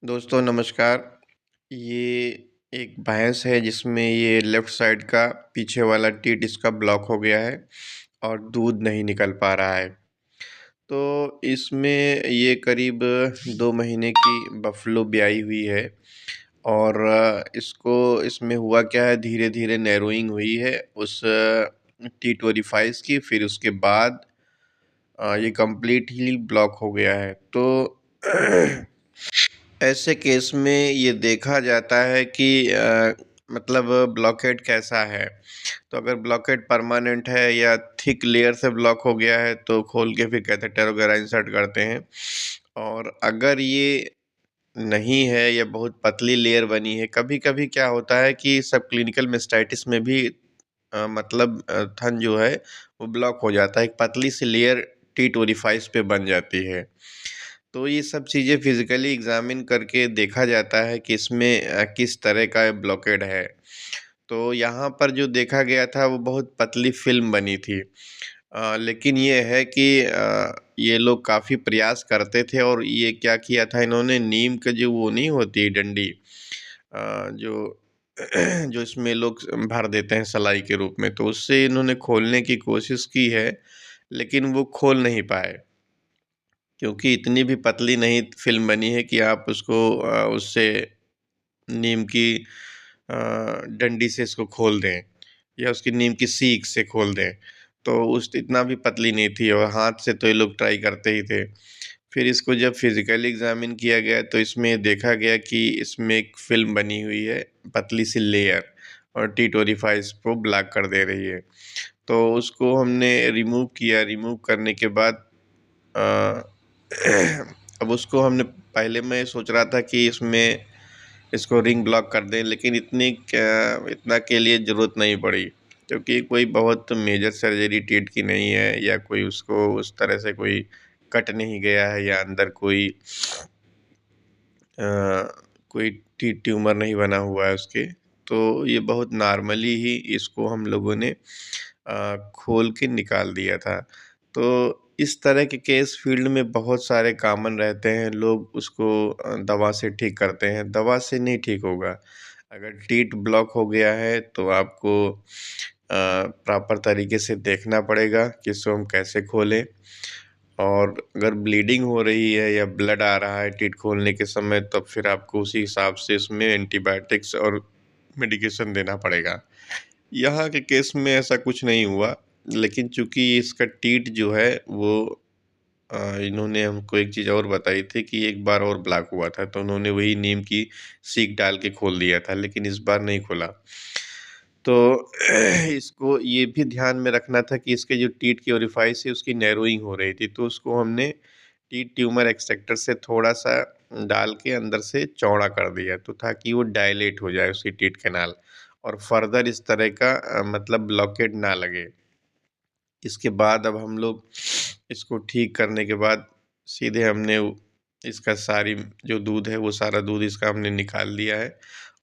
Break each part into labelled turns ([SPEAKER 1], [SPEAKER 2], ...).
[SPEAKER 1] दोस्तों नमस्कार। ये एक भैंस है जिसमें ये लेफ्ट साइड का पीछे वाला टीथ इसका ब्लॉक हो गया है और दूध नहीं निकल पा रहा है। तो इसमें ये करीब 2 महीने की बफ़लो ब्याई हुई है और इसको इसमें हुआ क्या है, धीरे-धीरे नैरोइंग हुई है उस T25 की। फिर उसके बाद ये कंप्लीटली ब्लॉक हो गया है। तो ऐसे केस में ये देखा जाता है कि मतलब ब्लॉकेट कैसा है। तो अगर ब्लॉकेट परमानेंट है या थिक लेयर से ब्लॉक हो गया है तो खोल के फिर कैथेटर वगैरह इंसर्ट करते हैं। और अगर ये नहीं है या बहुत पतली लेयर बनी है, कभी-कभी क्या होता है कि सब क्लिनिकल मेस्टाइटिस में भी मतलब थन जो है वो ब्लॉक हो जाता है, एक पतली सी लेयर T25 पे बन जाती है। तो ये सब चीज़ें फिज़िकली एग्ज़ामिन करके देखा जाता है कि इसमें किस तरह का ब्लॉकेड है। तो यहाँ पर जो देखा गया था वो बहुत पतली फ़िल्म बनी थी। लेकिन ये है कि ये लोग काफ़ी प्रयास करते थे और ये क्या किया था इन्होंने, नीम का जो वो नहीं होती डंडी, जो जो इसमें लोग भर देते हैं सलाई के रूप में, तो उससे इन्होंने खोलने की कोशिश की है, लेकिन वो खोल नहीं पाए। क्योंकि इतनी भी पतली नहीं फ़िल्म बनी है कि आप उसको उससे नीम की डंडी से इसको खोल दें या उसकी नीम की सीक से खोल दें। तो उस इतना भी पतली नहीं थी और हाथ से तो ये लोग ट्राई करते ही थे। फिर इसको जब फिज़िकली एग्ज़ामिन किया गया तो इसमें देखा गया कि इसमें एक फ़िल्म बनी हुई है, पतली सी लेयर, और T25 इसको ब्लॉक कर दे रही है। तो उसको हमने रिमूव किया, रिमूव करने के बाद अ, अब उसको हमने, पहले मैं सोच रहा था कि इसमें इसको रिंग ब्लॉक कर दें, लेकिन इतना के लिए ज़रूरत नहीं पड़ी, क्योंकि कोई बहुत मेजर सर्जरी टीथ की नहीं है या कोई उसको उस तरह से कोई कट नहीं गया है या अंदर अ, कोई टीथ ट्यूमर नहीं बना हुआ है उसके। तो ये बहुत नॉर्मली ही इसको हम लोगों ने खोल के निकाल दिया था। तो इस तरह के केस फील्ड में बहुत सारे कॉमन रहते हैं, लोग उसको दवा से ठीक करते हैं, दवा से नहीं ठीक होगा। अगर टीथ ब्लॉक हो गया है तो आपको प्रॉपर तरीके से देखना पड़ेगा कि इसको हम कैसे खोलें। और अगर ब्लीडिंग हो रही है या ब्लड आ रहा है टीथ खोलने के समय, तब फिर आपको उसी हिसाब से इसमें एंटीबायोटिक्स और मेडिकेशन देना पड़ेगा। यहाँ के केस में ऐसा कुछ नहीं हुआ, लेकिन चूँकि इसका टीथ जो है वो इन्होंने हमको एक चीज़ और बताई थी कि एक बार और ब्लॉक हुआ था, तो उन्होंने वही नीम की सीक डाल के खोल दिया था, लेकिन इस बार नहीं खोला। तो इसको ये भी ध्यान में रखना था कि इसके जो टीथ की ओरिफाइस है उसकी नैरोइंग हो रही थी, तो उसको हमने टीथ ट्यूमर एक्सट्रैक्टर से थोड़ा-सा डाल के अंदर से चौड़ा कर दिया, तो ताकि वो डायलेट हो जाए उसकी टीथ कैनाल और फर्दर इस तरह का मतलब ब्लॉकेट ना लगे। इसके बाद अब हम लोग इसको ठीक करने के बाद सीधे हमने इसका सारी जो दूध है वो सारा दूध इसका हमने निकाल दिया है।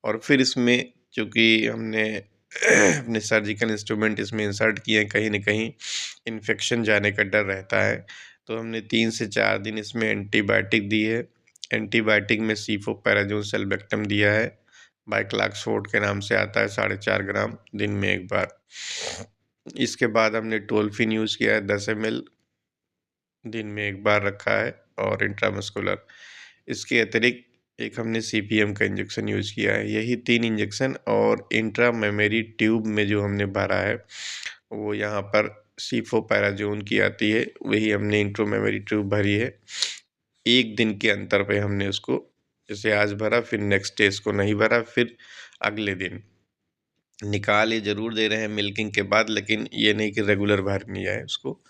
[SPEAKER 1] और फिर इसमें चूँकि हमने अपने सर्जिकल इंस्ट्रूमेंट इसमें इंसर्ट किए हैं, कहीं न कहीं इन्फेक्शन जाने का डर रहता है। तो हमने 3 से 4 दिन इसमें एंटीबायोटिक दी है। एंटीबायोटिक में सिफोपेराज़ोन सल्बेक्टम दिया है। बाइक्लाक्सफोर्ड के नाम से आता है, 4.5 ग्राम दिन में 1 बार। इसके बाद हमने टोलफिन यूज़ किया है 10 ml, दिन में 1 बार रखा है, और इंट्रामस्कुलर। इसके अतिरिक्त एक हमने सीपीएम का इंजेक्शन यूज़ किया है। यही 3 इंजेक्शन, और इंट्रामेमरी ट्यूब में जो हमने भरा है, वो यहाँ पर सिफोपेराज़ोन की आती है, वही हमने इंट्रामेमरी ट्यूब भरी है। 1 दिन के अंतर पे हमने उसको, जैसे आज भरा फिर नेक्स्ट डे इसको नहीं भरा, फिर अगले दिन। निकाल ये ज़रूर दे रहे हैं मिल्किंग के बाद, लेकिन ये नहीं कि रेगुलर भरनी है उसको।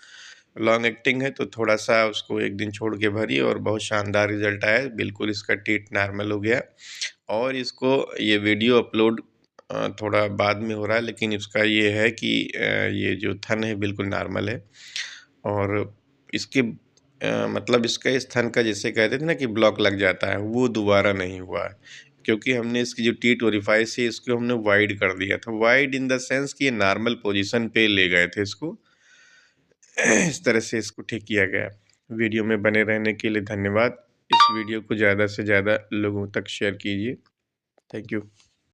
[SPEAKER 1] लॉन्ग एक्टिंग है तो थोड़ा-सा उसको 1 दिन छोड़ के भरिए, और बहुत शानदार रिज़ल्ट आया। बिल्कुल इसका टीथ नॉर्मल हो गया। और इसको ये वीडियो अपलोड थोड़ा बाद में हो रहा है, लेकिन इसका ये है कि ये जो थन है बिल्कुल नॉर्मल है। और इसके मतलब इसका इस थन का, जैसे कहते थे ना कि ब्लॉक लग जाता है, वो दोबारा नहीं हुआ है। क्योंकि हमने इसकी जो टीथ ओरिफाइस है इसको हमने वाइड कर दिया था। वाइड इन द सेंस कि ये नॉर्मल पोज़ीशन पे ले गए थे इसको। इस तरह से इसको ठीक किया गया। वीडियो में बने रहने के लिए धन्यवाद। इस वीडियो को ज़्यादा से ज़्यादा लोगों तक शेयर कीजिए। Thank you.